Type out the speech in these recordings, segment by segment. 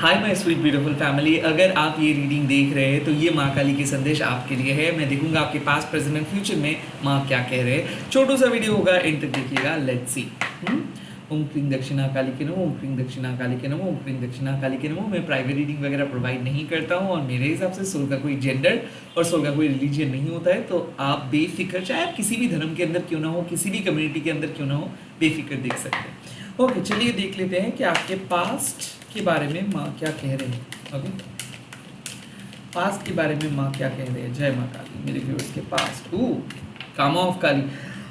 Hi my sweet beautiful family. अगर आप ये रीडिंग देख रहे हैं तो ये माँ काली की संदेश आपके लिए है। मैं देखूंगा आपके पास प्रेजेंट एंड फ्यूचर में माँ क्या कह रहे हैं। छोटू सा वीडियो होगा, एंड तक देखिएगा। Let's see. ओम क्रीं दक्षिणा काली के नमो, ओम क्रीं दक्षिणा काली के नमो, ओम क्रीं दक्षिणा काली के नमो। मैं प्राइवेट रीडिंग वगैरह प्रोवाइड नहीं करता हूँ, और मेरे हिसाब से सोल का कोई जेंडर और सोल का कोई रिलीजन नहीं होता है। तो आप बेफिक्र, चाहे आप किसी भी धर्म के अंदर क्यों ना हो, किसी भी कम्युनिटी के अंदर क्यों ना हो, बेफिक्र देख सकते हैं। ओके, चलिए देख लेते हैं कि आपके पास्ट के बारे में माँ क्या कह रहे हैं। ओके, पास्ट के बारे में माँ क्या कह रहे हैं। जय माँ काली। मेरे व्यूअर्स के पास्ट, कामा ऑफ काली।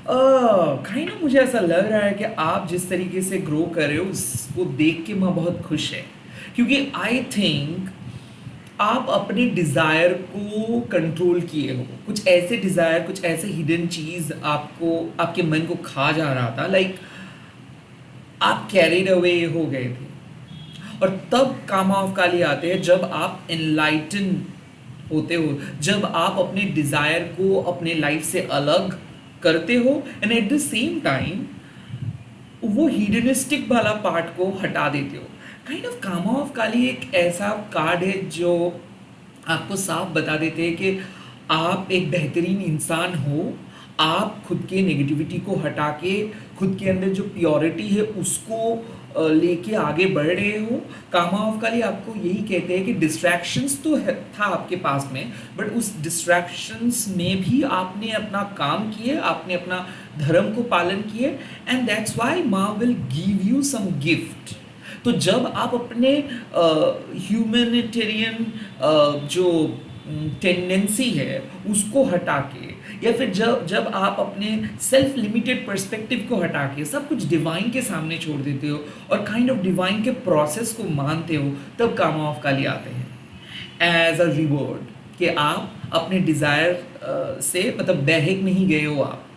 काइंड ऑफ मुझे ऐसा लग रहा है कि आप जिस तरीके से ग्रो कर रहे हो उसको देख के माँ बहुत खुश है, क्योंकि आई थिंक आप अपने डिज़ायर को कंट्रोल किए हो। कुछ ऐसे डिज़ायर, कुछ ऐसे हिडन चीज़ आपको, आपके मन को खा जा रहा था। लाइक आप कैरिड अवे हो गए थे, और तब कामा ऑफ काली आते हैं जब आप एनलाइटन होते हो, जब आप अपने डिज़ायर को अपने लाइफ से अलग करते हो, and at the same time वो हीडनिस्टिक वाला पार्ट को हटा देते हो। काइंड ऑफ कामा ऑफ काली एक ऐसा कार्ड है जो आपको साफ बता देते हैं कि आप एक बेहतरीन इंसान हो। आप खुद के नेगेटिविटी को हटा के खुद के अंदर जो प्योरिटी है उसको लेके आगे बढ़ रहे हो। कामा ऑफ काली आपको यही कहते हैं कि डिस्ट्रैक्शंस तो था आपके पास में, बट उस डिस्ट्रैक्शंस में भी आपने अपना काम किए, आपने अपना धर्म को पालन किए, एंड दैट्स व्हाई माँ will give you some gift. तो जब आप अपने ह्यूमैनिटेरियन जो टेंडेंसी है उसको हटा के, या फिर जब आप अपने सेल्फ लिमिटेड पर्सपेक्टिव को हटा के सब कुछ डिवाइन के सामने छोड़ देते हो और काइंड ऑफ डिवाइन के प्रोसेस को मानते हो, तब कामा ऑफ काली आते हैं एज अ रिवॉर्ड कि आप अपने डिज़ायर से मतलब बहक नहीं गए हो। आप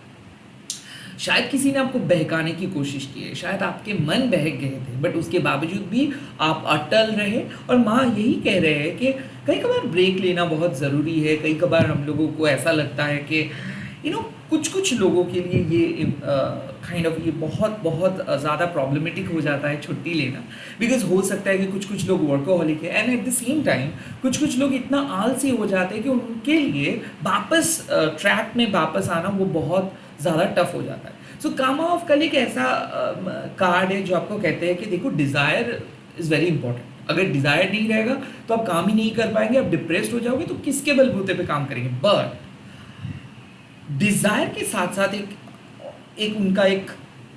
शायद किसी ने आपको बहकाने की कोशिश की है, शायद आपके मन बहक गए थे, बट उसके बावजूद भी आप अटल रहे। और माँ यही कह रहे हैं कि कई कबार ब्रेक लेना बहुत ज़रूरी है। कई कबार हम लोगों को ऐसा लगता है कि कुछ लोगों के लिए ये काइंड ऑफ ये बहुत बहुत ज़्यादा प्रॉब्लमेटिक हो जाता है छुट्टी लेना, बिकॉज हो सकता है कि कुछ लोग वर्कोहॉलिक है, and at the same time कुछ लोग इतना आलसी हो जाते हैं कि उनके लिए वापस ट्रैक में वापस आना वो बहुत ज़्यादा टफ हो जाता है। सो कामा ऑफ काली एक ऐसा कार्ड है जो आपको कहते हैं कि देखो, डिज़ायर इज़ वेरी इंपॉर्टेंट। अगर डिज़ायर नहीं रहेगा तो आप काम ही नहीं कर पाएंगे, आप डिप्रेस्ड हो जाओगे, तो किसके बलबूते पे काम करेंगे। बट डिज़ायर के साथ साथ एक उनका एक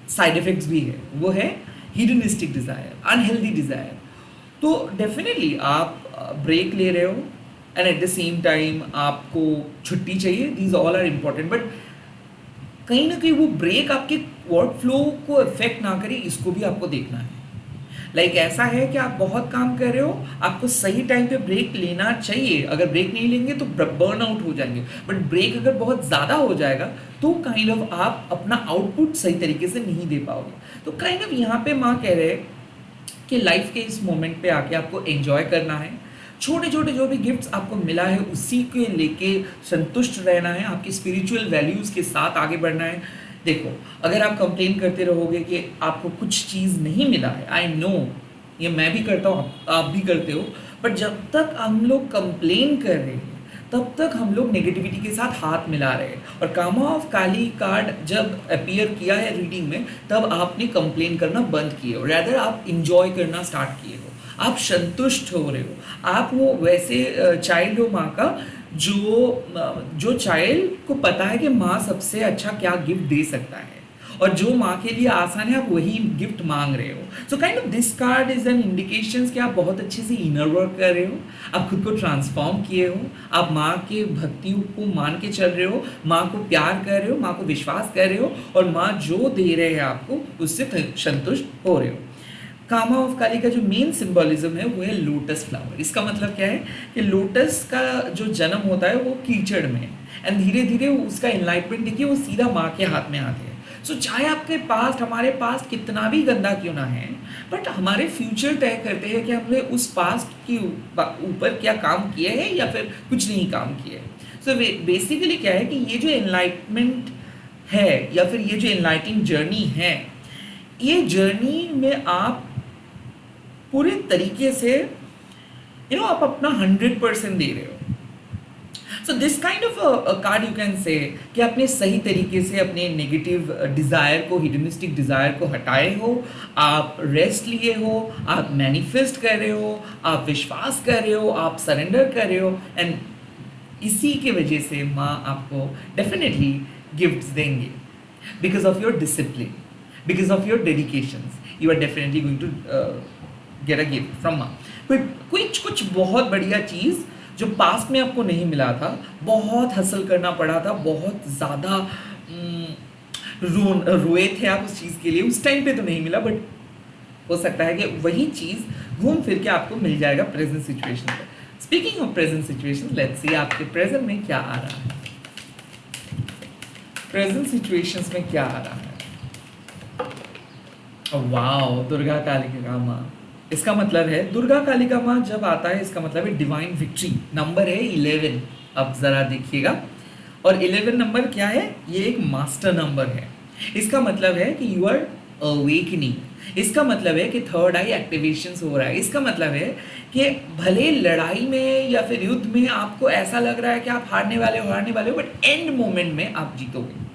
साइड इफेक्ट्स भी है, वो है हिडनिस्टिक डिज़ायर, अनहेल्दी डिज़ायर। तो डेफिनेटली आप ब्रेक ले रहे हो, and at the same time आपको छुट्टी चाहिए। These all are important, but कहीं ना कहीं वो ब्रेक आपके वर्क फ्लो को अफेक्ट ना करे, इसको भी आपको देखना है। लाइक ऐसा है कि आप बहुत काम कर रहे हो, आपको सही टाइम पे ब्रेक लेना चाहिए। अगर ब्रेक नहीं लेंगे तो बर्न आउट हो जाएंगे, बट ब्रेक अगर बहुत ज़्यादा हो जाएगा तो काइंड ऑफ आप अपना आउटपुट सही तरीके से नहीं दे पाओगे। तो काइंड ऑफ यहाँ पे माँ कह रहे हैं कि लाइफ के इस मोमेंट पे आके आपको एंजॉय करना है। छोटे छोटे जो भी गिफ्ट्स आपको मिला है उसी के लेके संतुष्ट रहना है, आपकी स्पिरिचुअल वैल्यूज़ के साथ आगे बढ़ना है। देखो, अगर आप कंप्लेन करते रहोगे कि आपको कुछ चीज़ नहीं मिला है, आई नो ये मैं भी करता हूँ, आप भी करते हो, बट जब तक हम लोग कंप्लेन कर रहे हैं तब तक हम लोग नेगेटिविटी के साथ हाथ मिला रहे हैं। और कामा ऑफ काली कार्ड जब अपीयर किया है रीडिंग में, तब आपने कंप्लेन करना बंद किए हो, रैदर आप इंजॉय करना स्टार्ट किए हो, आप संतुष्ट हो रहे हो। आप वो वैसे चाइल्ड हो माँ का जो चाइल्ड को पता है कि माँ सबसे अच्छा क्या गिफ्ट दे सकता है, और जो माँ के लिए आसान है आप वही गिफ्ट मांग रहे हो। So kind of this card is an indication कि आप बहुत अच्छे से इनर वर्क कर रहे हो, आप खुद को ट्रांसफॉर्म किए हो, आप माँ के भक्ति को मान के चल रहे हो, माँ को प्यार कर रहे हो, माँ को विश्वास कर रहे हो, और माँ जो दे रहे हैं आपको उससे संतुष्ट हो रहे हो। कामा ऑफ काली का जो मेन सिंबलिज्म है वो है लोटस फ्लावर। इसका मतलब क्या है कि लोटस का जो जन्म होता है वो कीचड़ में, एंड धीरे धीरे उसका एनलाइटमेंट देखिए वो सीधा माँ के हाथ में आते हैं। सो चाहे आपके पास्ट, हमारे पास्ट कितना भी गंदा क्यों ना है, बट हमारे फ्यूचर तय करते हैं कि हमने उस पास्ट के ऊपर क्या काम किए हैं या फिर कुछ नहीं काम किए। सो बेसिकली क्या है कि ये जो एनलाइटमेंट है या फिर ये जो एनलाइटिंग जर्नी है, ये जर्नी में आप पूरे तरीके से आप अपना 100% दे रहे हो. So this kind of card you can say कि आपने सही तरीके से अपने नेगेटिव डिज़ायर को, हिडनिस्टिक डिज़ायर को हटाए हो, आप रेस्ट लिए हो, आप मैनिफेस्ट कर रहे हो, आप विश्वास कर रहे हो, आप सरेंडर कर रहे हो, एंड इसी की वजह से माँ आपको डेफिनेटली गिफ्ट्स देंगे. Because of your discipline, because of your dedications, you are definitely going to get a gift from माँ. कुछ बहुत बढ़िया चीज़ जो पास्ट में आपको नहीं मिला था, बहुत हसल करना पड़ा था, बहुत ज़्यादा रोए थे आप उस चीज़ के लिए, उस टाइम पे तो नहीं मिला, बट हो सकता है कि वही चीज़ घूम फिर के आपको मिल जाएगा प्रेजेंट सिचुएशन पे. Speaking of present situation, let's see आपके प्रेजेंट में क्या आ रहा है. प्रेजेंट सिचुएशंस में क्या आ रहा है. वाओ, दुर्गा कालिका माँ. इसका मतलब है दुर्गा कालिका माँ जब आता है, इसका मतलब है डिवाइन विक्ट्री. नंबर है 11. अब ज़रा देखिएगा, और 11 नंबर क्या है, ये एक मास्टर नंबर है. इसका मतलब है कि यू आर अवेकनिंग. इसका मतलब है कि थर्ड आई एक्टिवेशंस हो रहा है. इसका मतलब है कि भले लड़ाई में या फिर युद्ध में आपको ऐसा लग रहा है कि आप हारने वाले हो, बट एंड मोमेंट में आप जीतोगे.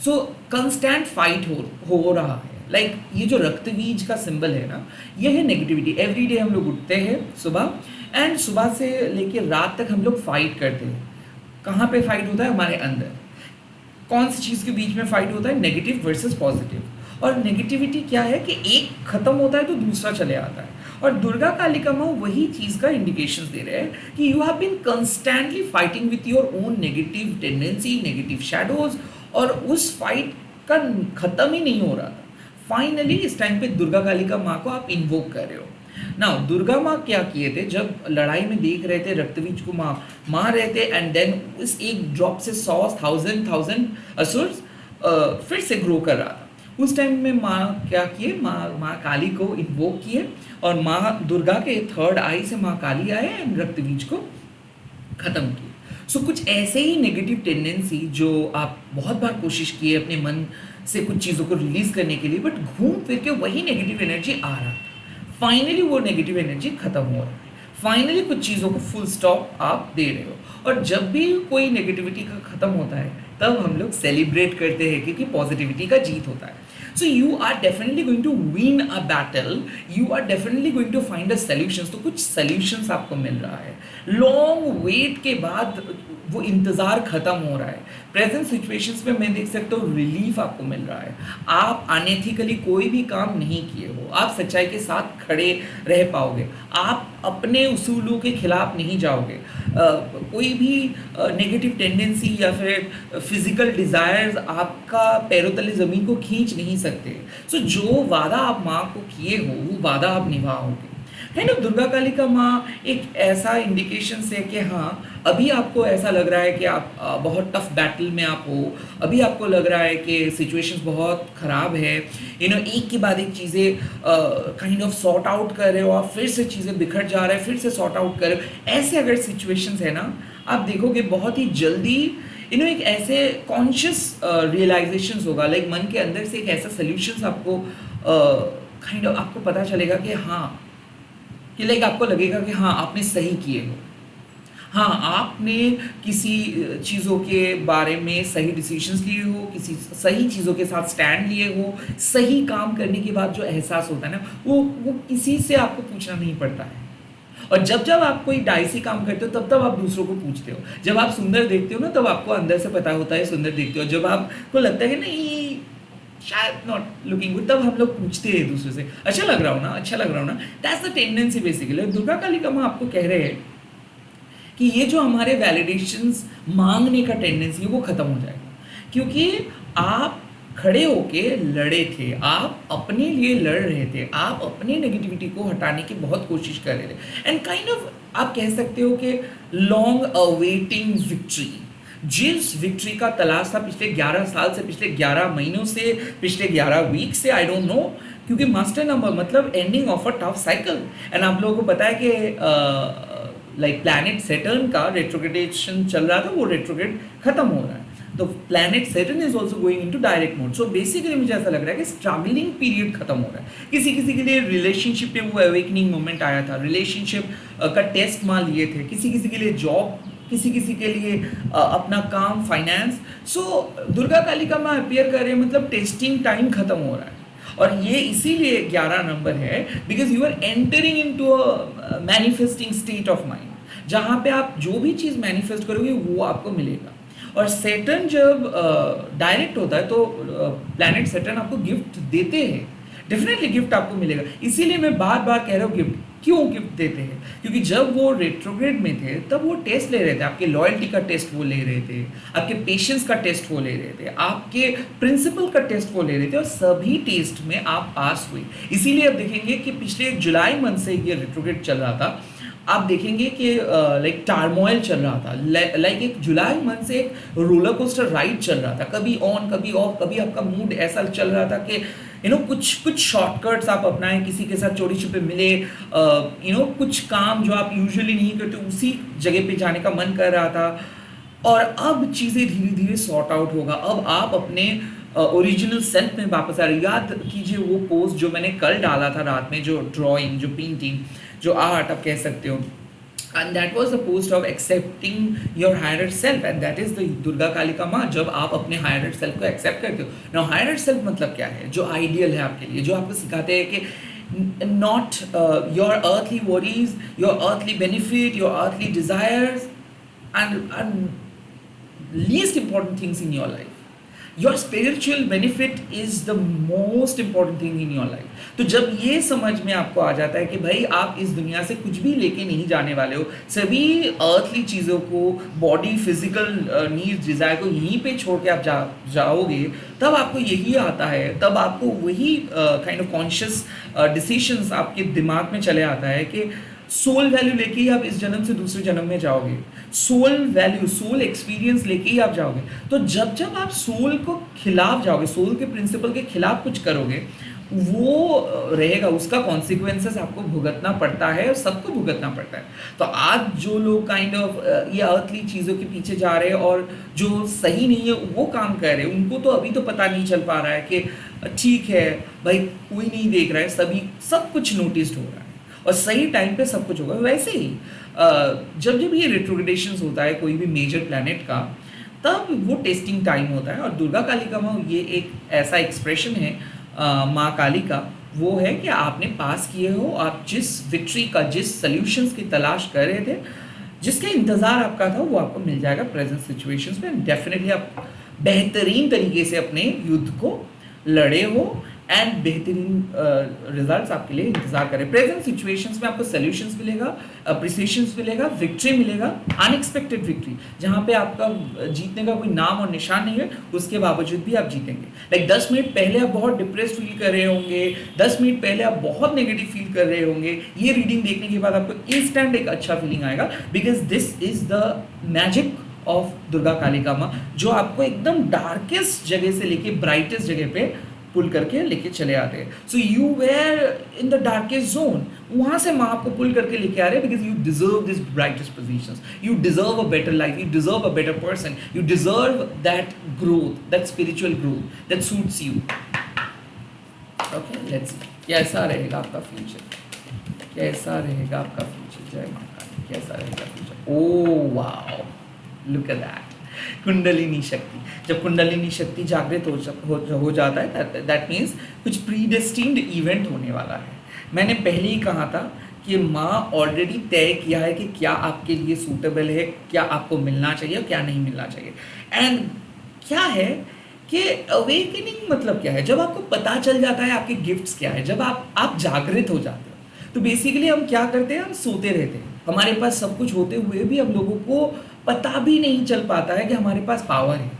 सो कंस्टेंट फाइट हो रहा है. लाइक ये जो रक्तबीज का सिंबल है ना, ये है नेगेटिविटी. एवरी डे हम लोग उठते हैं सुबह, एंड सुबह से लेकर रात तक हम लोग फाइट करते हैं. कहाँ पे फाइट होता है, हमारे अंदर. कौन सी चीज़ के बीच में फाइट होता है, नेगेटिव वर्सेस पॉजिटिव. और नेगेटिविटी क्या है कि एक खत्म होता है तो दूसरा चले आता है. और दुर्गा कालिका माँ वही चीज़ का इंडिकेशन दे रहे हैं कि you have been constantly fighting with your own negative tendency, negative shadows, और उस फाइट का खत्म ही नहीं हो रहा था. फाइनली इस टाइम पे दुर्गा कालिका माँ को आप इन्वोक कर रहे हो. नाउ दुर्गा माँ क्या किए थे, जब लड़ाई में देख रहे थे रक्तबीज को मार रहे थे, एंड देन उस एक ड्रॉप से 100,000 असुर्स फिर से ग्रो कर रहा था. उस टाइम में माँ क्या किए, माँ काली को इन्वोक किए, और माँ दुर्गा के थर्ड आई से माँ काली आए एंड रक्तबीज को ख़त्म किए. सो कुछ ऐसे ही नेगेटिव टेंडेंसी जो आप बहुत बार कोशिश किए अपने मन से कुछ चीज़ों को रिलीज़ करने के लिए, बट घूम फिर के वही नेगेटिव एनर्जी आ रहा है. फाइनली वो नेगेटिव एनर्जी खत्म हो रहा है. फाइनली कुछ चीज़ों को फुल स्टॉप आप दे रहे हो. और जब भी कोई नेगेटिविटी का ख़त्म होता है, तब हम लोग सेलिब्रेट करते हैं क्योंकि पॉजिटिविटी का जीत होता है. So you are definitely going to win a battle. You are definitely going to find a solutions. तो कुछ solutions आपको मिल रहा है. Long wait के बाद वो इंतज़ार ख़त्म हो रहा है. प्रेजेंट सिचुएशंस में मैं देख सकता हूँ रिलीफ आपको मिल रहा है. आप अनएथिकली कोई भी काम नहीं किए हो, आप सच्चाई के साथ खड़े रह पाओगे, आप अपने उसूलों के खिलाफ नहीं जाओगे. कोई भी नेगेटिव टेंडेंसी या फिर फिजिकल डिज़ायर्स आपका पैरों तले ज़मीन को खींच नहीं सकते. सो जो वादा आप माँ को किए हो, वो वादा आप निभाओगे. काइंड ऑफ दुर्गा कालिका माँ एक ऐसा इंडिकेशन है कि हाँ, अभी आपको ऐसा लग रहा है कि आप बहुत टफ बैटल में आप हो, अभी आपको लग रहा है कि सिचुएशंस बहुत ख़राब है, एक के बाद एक चीज़ें काइंड ऑफ सॉर्ट आउट कर रहे हो, आप फिर से चीज़ें बिखर जा रहे हैं, फिर से सॉर्ट आउट कर रहे हो. ऐसे अगर सिचुएशंस है ना, आप देखोगे बहुत ही जल्दी एक ऐसे कॉन्शियस रियलाइजेशंस होगा. लाइक मन के अंदर से एक ऐसा सोल्यूशंस आपको काइंड ऑफ आपको पता चलेगा कि हाँ, कि लाइक आपको लगेगा कि हाँ, आपने सही किए हो. हाँ, आपने किसी चीज़ों के बारे में सही डिसीजंस लिए हो, किसी सही चीज़ों के साथ स्टैंड लिए हो. सही काम करने के बाद जो एहसास होता है ना, वो किसी से आपको पूछना नहीं पड़ता है. और जब जब आप कोई डाइसी काम करते हो, तब तब आप दूसरों को पूछते हो. जब आप सुंदर देखते हो ना, तब आपको अंदर से पता होता है सुंदर देखते हो. जब आपको लगता है कि नहीं शायद नॉट लुकिंग गुड, तब हम लोग पूछते हैं दूसरे से, अच्छा लग रहा हो ना, अच्छा लग रहा हो ना. That's the tendency basically. Durga Kalika माँ आपको कह रहे हैं कि ये जो हमारे वैलिडेशंस मांगने का टेंडेंसी है, वो ख़त्म हो जाएगा. क्योंकि आप खड़े होके लड़े थे, आप अपने लिए लड़ रहे थे, आप अपने नेगेटिविटी को हटाने की बहुत कोशिश कर रहे थे. एंड काइंड ऑफ आप कह सकते हो कि लॉन्ग अवेटिंग विक्ट्री, जिस विक्ट्री का तलाश था पिछले 11 साल से, पिछले 11 महीनों से, पिछले 11 वीक से, आई डोंट नो. क्योंकि मास्टर नंबर मतलब ending of a tough cycle. And आप लोगों को पता है कि लाइक प्लैनेट सैटर्न का रेट्रोग्रेडेशन चल रहा था, वो रेट्रोग्रेड खत्म हो रहा है. तो planet Saturn is also going into direct mode. So basically मुझे ऐसा लग रहा है कि स्ट्रगलिंग पीरियड खत्म हो रहा है. किसी किसी के लिए रिलेशनशिप में वो अवेकनिंग मोमेंट आया था, रिलेशनशिप का टेस्ट मान लिए थे, किसी किसी के लिए जॉब, किसी किसी के लिए अपना काम, फाइनेंस. सो दुर्गा कालिका में अपियर कर रहे हैं, मतलब टेस्टिंग टाइम खत्म हो रहा है. और ये इसीलिए 11 नंबर है because you are entering into a manifesting state of mind, जहाँ पे आप जो भी चीज़ मैनिफेस्ट करोगे वो आपको मिलेगा. और सैटर्न जब डायरेक्ट होता है तो प्लैनेट सैटर्न आपको गिफ्ट देते हैं, डेफिनेटली गिफ्ट आपको मिलेगा. इसीलिए मैं बार बार कह रहा हूँ गिफ्ट क्यों गिफ्ट देते हैं, क्योंकि जब वो रेट्रोग्रेड में थे तब वो टेस्ट ले रहे थे, आपके लॉयल्टी का टेस्ट वो ले रहे थे, आपके पेशेंस का टेस्ट वो ले रहे थे, आपके प्रिंसिपल का टेस्ट वो ले रहे थे, और सभी टेस्ट में आप पास हुए. इसीलिए आप देखेंगे कि पिछले जुलाई मंथ से ये रेट्रोग्रेड चल रहा था. आप देखेंगे कि लाइक टार्मोइल चल रहा था, लाइक एक जुलाई मंथ से एक रोलर कोस्टर राइड चल रहा था, कभी ऑन कभी ऑफ, कभी आपका मूड ऐसा चल रहा था कि कुछ शॉर्टकट्स आप अपनाएं, किसी के साथ चोरी छुपे मिले, कुछ काम जो आप यूजुअली नहीं करते उसी जगह पे जाने का मन कर रहा था. और अब चीज़ें धीरे धीरे सॉर्ट आउट होगा. अब आप अपने ओरिजिनल सेल्फ में वापस आ रहे. याद कीजिए वो पोस्ट जो मैंने कल डाला था रात में, जो ड्राइंग, जो पेंटिंग, जो आर्ट आप कह सकते हो, and that was the post of accepting your higher self, and that is the Durga Kalika माँ. जब आप अपने higher self को accept करते हो. now higher self मतलब क्या है, जो ideal है आपके लिए, जो आपको सिखाते हैं कि not your earthly worries, your earthly benefit, your earthly desires, and least important things in your life. Your spiritual benefit is the most important thing in your life. तो जब ये समझ में आपको आ जाता है कि भाई आप इस दुनिया से कुछ भी लेके नहीं जाने वाले हो, सभी अर्थली चीज़ों को, बॉडी, फिजिकल नीड्स, डिज़ायर को यहीं पे छोड़ के आप जाओगे, तब आपको यही आता है, तब आपको वही काइंड ऑफ कॉन्शियस डिसीजंस आपके दिमाग में चले आता है कि सोल वैल्यू लेके ही आप इस जन्म से दूसरे जन्म में जाओगे, सोल वैल्यू, सोल एक्सपीरियंस लेके ही आप जाओगे. तो जब जब आप सोल को खिलाफ जाओगे, सोल के प्रिंसिपल के खिलाफ कुछ करोगे, वो रहेगा, उसका कॉन्सिक्वेंसेस आपको भुगतना पड़ता है, और सबको भुगतना पड़ता है. तो आज जो लोग काइंड ऑफ ये अर्थली चीज़ों के पीछे जा रहे हैं और जो सही नहीं है वो काम कर रहे हैं, उनको तो अभी तो पता नहीं चल पा रहा है कि ठीक है भाई, कोई नहीं देख रहा है, सभी सब कुछ नोटिस्ड हो रहा है और सही टाइम पे सब कुछ होगा. वैसे ही जब जब ये रेट्रोग्रेडेशंस होता है कोई भी मेजर प्लैनेट का, तब वो टेस्टिंग टाइम होता है. और दुर्गा कालिका में ये एक ऐसा एक्सप्रेशन है माँ काली का, वो है कि आपने पास किए हो, आप जिस विक्ट्री का, जिस सल्यूशंस की तलाश कर रहे थे, जिसके इंतज़ार आपका था, वो आपको मिल जाएगा प्रेजेंट सिचुएशंस में. डेफिनेटली आप बेहतरीन तरीके से अपने युद्ध को लड़े हो एंड बेहतरीन रिजल्ट्स आपके लिए इंतजार करें. प्रेजेंट सिचुएशंस में आपको सॉल्यूशंस मिलेगा, अप्रिसिएशंस मिलेगा, विक्ट्री मिलेगा, अनएक्सपेक्टेड विक्ट्री, जहाँ पे आपका जीतने का कोई नाम और निशान नहीं है, उसके बावजूद भी आप जीतेंगे. लाइक 10 मिनट पहले आप बहुत डिप्रेस्ड फील कर रहे होंगे, 10 मिनट पहले आप बहुत नेगेटिव फील कर रहे होंगे, ये रीडिंग देखने के बाद आपको इंस्टेंट एक अच्छा फीलिंग आएगा, because this is the magic of Durga Kalika माँ, जो आपको एकदम डार्केस्ट जगह से लेके ब्राइटेस्ट जगह पे पुल करके लेके चले आते हैं. So you were in the darkest zone, वहाँ से माँ आपको पुल करके लेके आ रहे हैं, because you deserve this brightest positions, you deserve a better life, you deserve a better person, you deserve that growth, that spiritual growth that suits you. Okay, let's see कैसा रहेगा आपका फ्यूचर, कैसा रहेगा आपका फ्यूचर. जय माता दी. कैसा रहेगा future. Oh wow, look at that. Kundalini शक्ति. जब कुंडलिनी शक्ति जागृत हो जाता है, दैट मीन्स कुछ प्रीडेस्टिन्ड इवेंट होने वाला है. मैंने पहले ही कहा था कि माँ ऑलरेडी तय किया है कि क्या आपके लिए सूटेबल है, क्या आपको मिलना चाहिए और क्या नहीं मिलना चाहिए. एंड क्या है कि अवेकनिंग मतलब क्या है, जब आपको पता चल जाता है आपके गिफ्ट्स क्या है, जब आप जागृत हो जाते हो. तो बेसिकली हम क्या करते हैं, हम सोते रहते हैं. हमारे पास सब कुछ होते हुए भी हम लोगों को पता भी नहीं चल पाता है कि हमारे पास पावर है.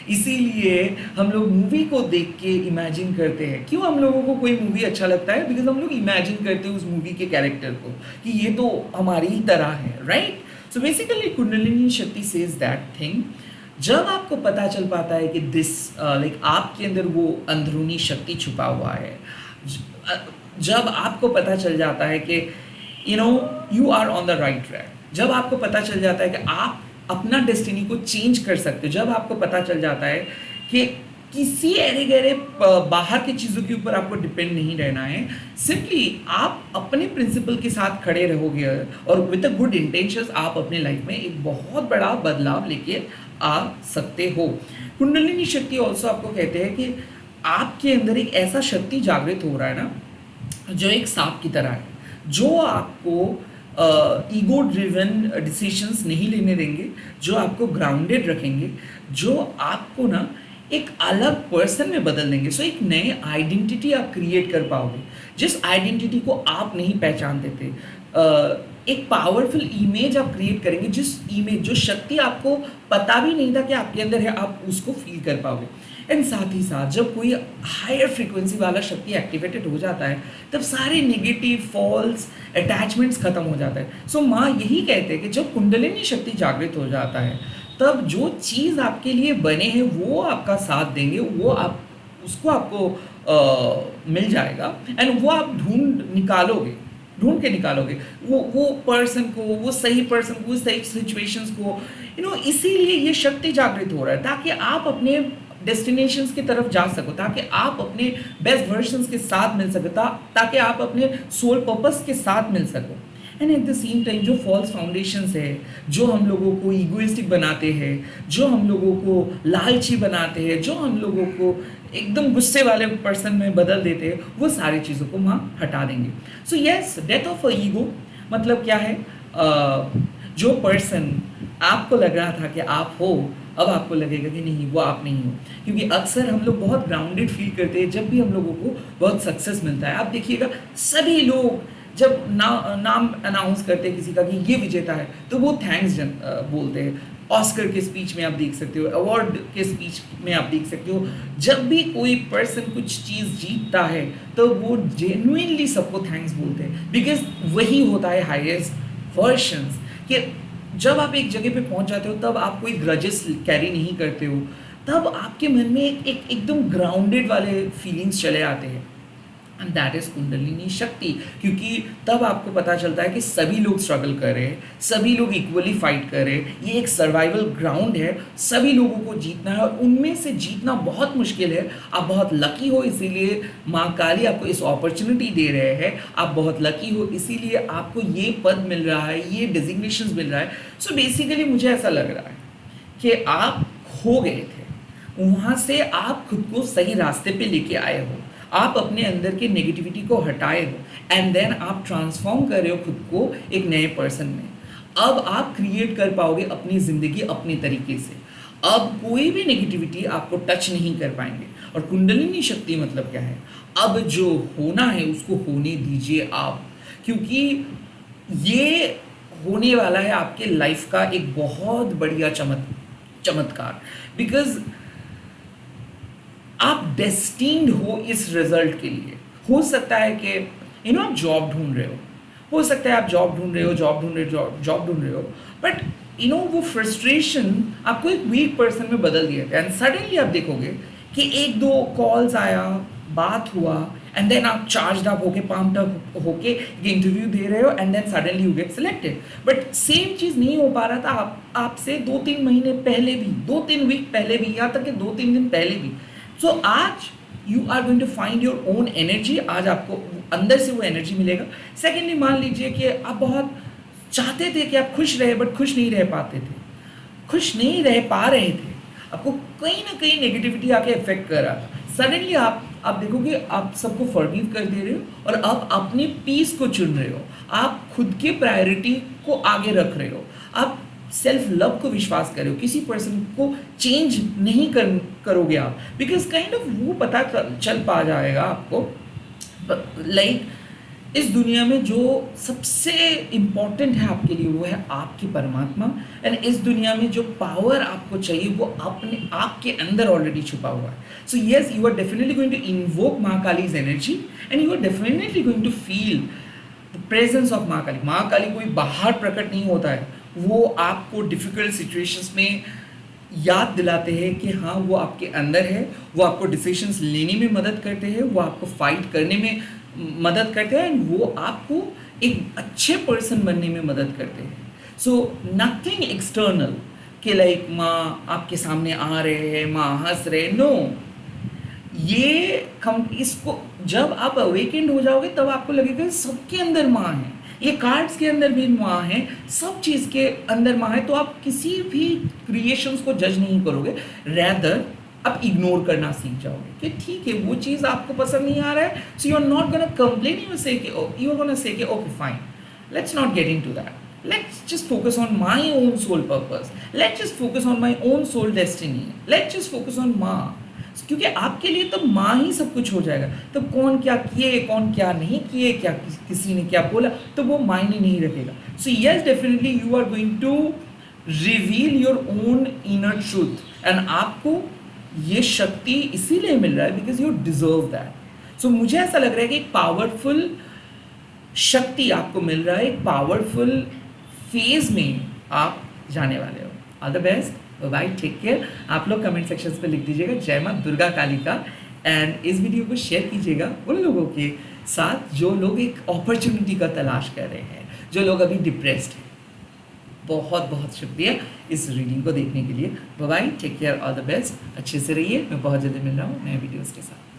इसीलिए हम लोग मूवी को देख के इमेजिन करते हैं. क्यों हम लोगों को कोई मूवी अच्छा लगता है, बिकॉज हम लोग इमेजिन करते हैं उस मूवी के कैरेक्टर को कि ये तो हमारी ही तरह है, राइट. सो बेसिकली कुंडलिनी शक्ति सेज दैट थिंग. जब आपको पता चल पाता है कि दिस लाइक आपके अंदर वो अंदरूनी शक्ति छुपा हुआ है, जब आपको पता चल जाता है कि you are on the right track, जब आपको पता चल जाता है कि आप अपना डेस्टिनी को चेंज कर सकते हो। जब आपको पता चल जाता है कि किसी अरे गहरे बाहर की चीज़ों के ऊपर आपको डिपेंड नहीं रहना है, सिंपली आप अपने प्रिंसिपल के साथ खड़े रहोगे और विद अ गुड इंटेंशंस आप अपने लाइफ में एक बहुत बड़ा बदलाव लेके आ सकते हो। कुंडलिनी शक्ति ऑल्सो आपको कहते हैं कि आपके अंदर एक ऐसा शक्ति जागृत हो रहा है ना, जो एक सांप की तरह है, जो आपको ईगो ड्रिवन डिसीजंस नहीं लेने देंगे, जो आपको ग्राउंडेड रखेंगे, जो आपको ना एक अलग पर्सन में बदल देंगे। सो एक नए आइडेंटिटी आप क्रिएट कर पाओगे, जिस आइडेंटिटी को आप नहीं पहचानते थे। एक पावरफुल इमेज आप क्रिएट करेंगे, जिस इमेज, जो शक्ति आपको पता भी नहीं था कि आपके अंदर है, आप उसको फील कर पाओगे। एंड साथ ही साथ जब कोई हायर फ्रीक्वेंसी वाला शक्ति एक्टिवेटेड हो जाता है, तब सारे नेगेटिव फॉल्स अटैचमेंट्स खत्म हो जाता है। सो माँ यही कहते हैं कि जब कुंडलिनी शक्ति जागृत हो जाता है, तब जो चीज़ आपके लिए बने हैं वो आपका साथ देंगे, वो आप उसको आपको मिल जाएगा एंड वो आप ढूंढ के निकालोगे वो पर्सन को, वो सही पर्सन को, सही सिचुएशंस को, इसीलिए ये शक्ति जागृत हो रहा है, ताकि आप अपने डेस्टिनेशंस की तरफ जा सको, ताकि आप अपने बेस्ट वर्जन्स के साथ मिल सको, ताकि आप अपने सोल पर्पस के साथ मिल सको। And at the same time जो फॉल्स फाउंडेशंस है, जो हम लोगों को ईगोइस्टिक बनाते हैं, जो हम लोगों को लालची बनाते हैं, जो हम लोगों को एकदम गुस्से वाले पर्सन में बदल देते हैं, वो सारी चीज़ों को वहाँ हटा देंगे। So yes, death of a ego मतलब क्या है? जो पर्सन आपको लग रहा था कि आप हो, अब आपको लगेगा कि नहीं, वो आप नहीं हो। क्योंकि अक्सर हम लोग बहुत ग्राउंडेड फील करते हैं जब भी हम लोगों को बहुत सक्सेस मिलता है। आप देखिएगा, सभी लोग जब नाम अनाउंस करते हैं किसी का कि ये विजेता है, तो वो थैंक्स बोलते हैं। ऑस्कर के स्पीच में आप देख सकते हो, अवार्ड के स्पीच में आप देख सकते हो, जब भी कोई पर्सन कुछ चीज़ जीतता है तो वो जेन्युइनली सबको थैंक्स बोलते हैं, बिकॉज वही होता है हाईएस्ट वर्शंस। कि जब आप एक जगह पे पहुंच जाते हो, तब आप कोई ग्रजेस कैरी नहीं करते हो, तब आपके मन में एकदम ग्राउंडेड वाले फीलिंग्स चले आते हैं, एंड दैट इज कुंडलिनी शक्ति। क्योंकि तब आपको पता चलता है कि सभी लोग स्ट्रगल कर रहे हैं, सभी लोग इक्वली फाइट कर रहे हैं, ये एक सर्वाइवल ग्राउंड है, सभी लोगों को जीतना है, और उनमें से जीतना बहुत मुश्किल है। आप बहुत लकी हो, इसीलिए माँ काली आपको इस अपॉर्चुनिटी दे रहे हैं। आप बहुत लकी हो, इसीलिए आपको ये पद मिल रहा है, ये डिजिग्नेशन मिल रहा है। सो बेसिकली मुझे ऐसा लग रहा है कि आप खो गए थे, वहाँ से आप खुद को सही रास्ते पे लेके आए हो, आप अपने अंदर के नेगेटिविटी को हटाए हो, एंड देन आप ट्रांसफॉर्म कर रहे हो खुद को एक नए पर्सन में। अब आप क्रिएट कर पाओगे अपनी ज़िंदगी अपने तरीके से। अब कोई भी नेगेटिविटी आपको टच नहीं कर पाएंगे। और कुंडलिनी शक्ति मतलब क्या है? अब जो होना है उसको होने दीजिए आप, क्योंकि ये होने वाला है आपके लाइफ का एक बहुत बढ़िया चमत्कार। बिकॉज आप डेस्टिन्ड हो इस रिजल्ट के लिए। हो सकता है कि आप जॉब ढूंढ रहे हो सकता है आप जॉब ढूंढ रहे हो, बट वो फ्रस्ट्रेशन आपको एक वीक पर्सन में बदल दिया गया, एंड सडनली आप देखोगे कि एक दो कॉल्स आया, बात हुआ, एंड देन आप चार्ज अप होके, पम्प्ड अप होके इंटरव्यू दे रहे हो, and then suddenly you get selected. But same चीज़ नहीं हो पा रहा था आपसे 2-3 महीने पहले भी, 2-3 वीक पहले भी, यहाँ तक कि 2-3 दिन पहले भी। सो आज you are going to find your own energy. आज आपको अंदर से वो एनर्जी मिलेगा। सेकेंडली, मान लीजिए कि आप बहुत चाहते थे कि आप खुश रहे, बट खुश नहीं रह पाते थे, खुश नहीं रह पा रहे थे, आपको कहीं ना कहीं नेगेटिविटी आके इफेक्ट कर रहा था। सडनली आप देखोगे आप सबको फॉरगिव कर दे रहे हो, और अब अपने पीस को चुन रहे हो, आप खुद के प्रायोरिटी को आगे रख रहे हो, आप सेल्फ लव को विश्वास करो, किसी पर्सन को चेंज नहीं करोगे आप, बिकॉज काइंड ऑफ वो पता चल पा जाएगा आपको, लाइक इस दुनिया में जो सबसे इम्पॉर्टेंट है आपके लिए वो है आपकी परमात्मा, एंड इस दुनिया में जो पावर आपको चाहिए वो अपने आपके अंदर ऑलरेडी छुपा हुआ है। So yes, you are definitely going to invoke माँ Kali's energy, and you are definitely going to feel the presence of माँ काली। माँ काली कोई बाहर प्रकट नहीं होता है, वो आपको डिफ़िकल्ट सिचुएशंस में याद दिलाते हैं कि हाँ वो आपके अंदर है, वो आपको डिसीजंस लेने में मदद करते हैं, वो आपको फाइट करने में मदद करते हैं, एंड वो आपको एक अच्छे पर्सन बनने में मदद करते हैं। सो नथिंग एक्सटर्नल, कि लाइक माँ आपके सामने आ रहे हैं, माँ हंस रहे, नो। ये इसको जब आप अवेकेंड हो जाओगे तब आपको लगेगा सबके अंदर माँ है, ये कार्ड्स के अंदर भी माँ है, सब चीज़ के अंदर माँ है। तो आप किसी भी क्रिएशंस को जज नहीं करोगे, रैदर आप इग्नोर करना सीख जाओगे कि ठीक है वो चीज़ आपको पसंद नहीं आ रहा है, so you are not gonna complain, you are gonna say okay fine, let's not get into that. Let's just focus on my own soul purpose. Let's just focus on my own soul destiny. Let's just focus on माँ, क्योंकि आपके लिए तो माँ ही सब कुछ हो जाएगा। तो कौन क्या किए, कौन क्या नहीं किए, क्या किसी ने क्या बोला, तो वो मायने नहीं रखेगा। So yes, definitely you are going to reveal your own inner truth, and आपको ये शक्ति इसीलिए मिल रहा है because you deserve that. So मुझे ऐसा लग रहा है कि एक पावरफुल शक्ति आपको मिल रहा है, एक पावरफुल फेज में आप जाने वाले हो। All the best, bye, take care. आप लोग कमेंट सेक्शंस पे लिख दीजिएगा जय माँ दुर्गा काली का, एंड इस वीडियो को शेयर कीजिएगा उन लोगों के साथ जो लोग एक अपॉर्चुनिटी का तलाश कर रहे हैं, जो लोग अभी डिप्रेस्ड हैं। बहुत बहुत शुक्रिया इस रीडिंग को देखने के लिए। Bye, take care, all the best, अच्छे से रहिए। मैं बहुत जल्दी मिल रहा हूँ नए वीडियोज़ के साथ।